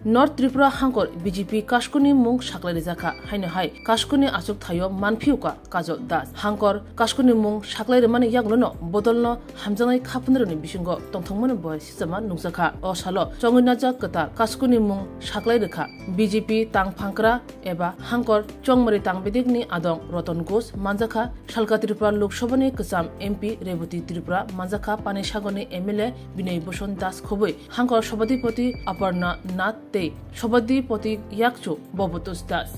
North Tripura हांकर BJP काशकुनि मुंग साकलाय जाखा हायनो हाय काशकुनि आचुक थायो मानफिउका काजल दास हांकर काशकुनि मुंग साकलाय माने यागलनो बदलनो हामजानाय खाफुनरनि बिसिंगो तंथंमोन बय सिजमा नुजाखा असालो चंगनाजा कता काशकुनि मुंग साकलाय रेखा बीजेपी तांग फांकरा एबा हांकर चंगमरि तांगबेदिकनि आदं रतन घोष मानजाखा सालका त्रिपुरा लोकसभानि कसाम एमपी रेवती त्रिपुरा मानजाखा पानीसागरनि एमएलए विनय भूषण दास खबै हांकर सभापति अपर्णा नाथ ते सभापति याकचो बबतुस दास।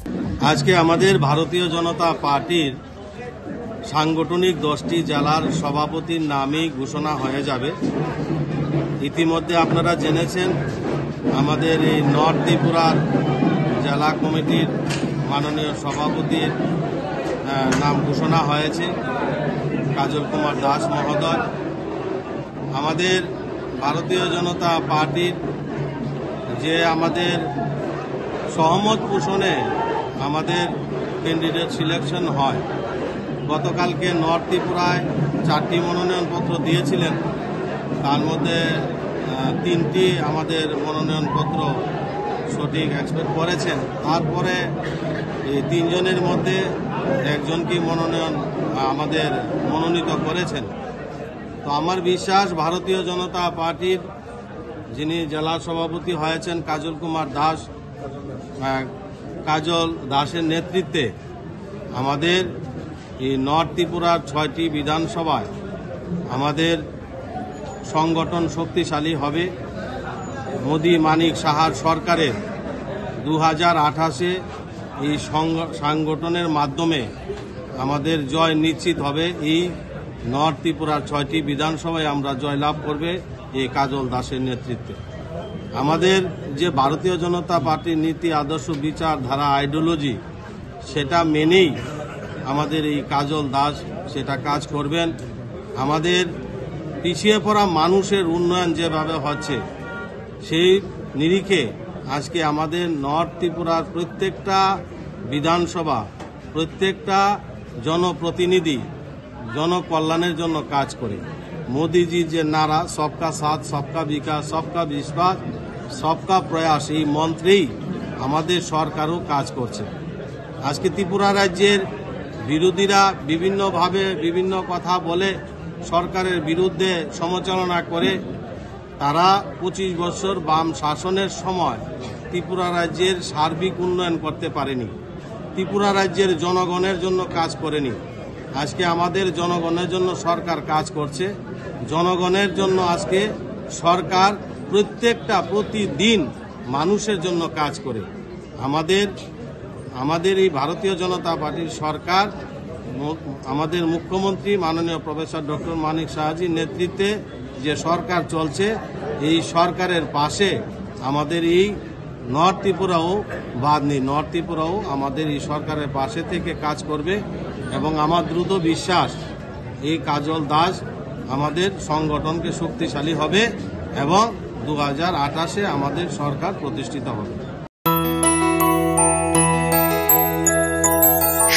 আজকে আমাদের ভারতীয় জনতা পার্টির সাংগঠনিক 10টি জেলার সভাপতির নামই ঘোষণা হয়ে যাবে। ইতিমধ্যে আপনারা জেনেছেন আমাদের এই নর্থ ত্রিপুরার জেলা কমিটির মাননীয় সভাপতির নাম ঘোষণা হয়েছে কাজল কুমার দাস মহোদয়। আমাদের ভারতীয় জনতা পার্টির যে আমাদের সহমত পোষণে আমাদের ক্যান্ডিডেট সিলেকশন হয়, গতকালকে নর্থ ত্রিপুরায় 4টি মনোনয়নপত্র দিয়েছিলেন, তার মধ্যে 3টি আমাদের মনোনয়নপত্র সঠিক অ্যাকসেপ্ট করেছেন। তারপরে এই 3 জনের মধ্যে একজনকে আমাদের মনোনীত করেছেন। তো আমার বিশ্বাস ভারতীয় জনতা পার্টির যিনি জেলা সভাপতি হয়েছেন কাজল কুমার দাস, কাজল দাসের নেতৃত্বে আমাদের এই নর্থ ত্রিপুরার 6টি বিধানসভায় আমাদের সংগঠন শক্তিশালী হবে। মোদি মানিক সাহার সরকারের 2028-এ এই সংগঠনের মাধ্যমে আমাদের জয় নিশ্চিত হবে। এই নর্থ ত্রিপুরার 6টি বিধানসভায় আমরা জয়লাভ করবে এই কাজল দাসের নেতৃত্বে। আমাদের যে ভারতীয় জনতা পার্টির নীতি আদর্শ বিচারধারা আইডিওলজি, সেটা মেনেই আমাদের এই কাজল দাস সেটা কাজ করবেন। আমাদের পিছিয়ে পড়া মানুষের উন্নয়ন যেভাবে হচ্ছে সেই নিরিখে আজকে আমাদের নর্থ ত্রিপুরার প্রত্যেকটা বিধানসভা, প্রত্যেকটা জনপ্রতিনিধি জনকল্যাণের জন্য কাজ করে। মোদিজির যে নারা সবকা সাথ সবকা বিকাশ সবকা বিশ্বাস সবকা প্রয়াস, এই মন্ত্রেই আমাদের সরকারও কাজ করছে। আজকে ত্রিপুরা রাজ্যের বিরোধীরা বিভিন্নভাবে বিভিন্ন কথা বলে সরকারের বিরুদ্ধে সমালোচনা করে। তারা 25 বছর বাম শাসনের সময় ত্রিপুরা রাজ্যের সার্বিক উন্নয়ন করতে পারেনি, ত্রিপুরা রাজ্যের জনগণের জন্য কাজ করেনি। আজকে আমাদের জনগণের জন্য সরকার কাজ করছে। জনগণের জন্য আজকে সরকার প্রতিদিন মানুষের জন্য কাজ করে। আমাদের এই ভারতীয় জনতা পার্টির সরকার, আমাদের মুখ্যমন্ত্রী মাননীয় প্রফেসর ডক্টর মানিক সাহাজির নেতৃত্বে যে সরকার চলছে, এই সরকারের পাশে আমাদের এই নর্থ ত্রিপুরাও বাদ নেই। নর্থ ত্রিপুরাও আমাদের এই সরকারের পাশে থেকে কাজ করবে এবং আমার দ্রুত বিশ্বাস এই কাজল দাস আমাদের সংগঠনকে শক্তিশালী হবে এবং 2028-এ আমাদের সরকার প্রতিষ্ঠিত হবে।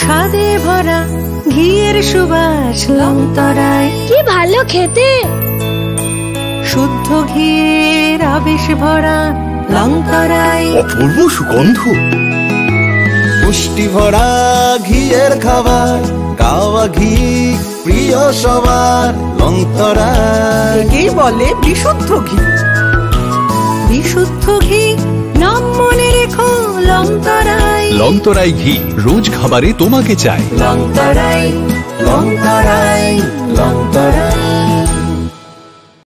স্বাদে ভরা ঘিয়ের সুবাস লংতরায়, কি ভালো খেতে। শুদ্ধ ঘিয়ের আবেশ ভরা লংতরায়, অপূর্ব সুগন্ধ। পুষ্টি ভরা ঘিয়ের খাবার, গাওয়া ঘি প্রিয় সবার লংতরায়। একেই বলে বিশুদ্ধ ঘি। বিশুদ্ধ ঘি নাম মনে রেখো লংতরায়। লংতরাই ঘি রোজ খাবারে তোমাকে চাই। লংতরাই লংতরাই।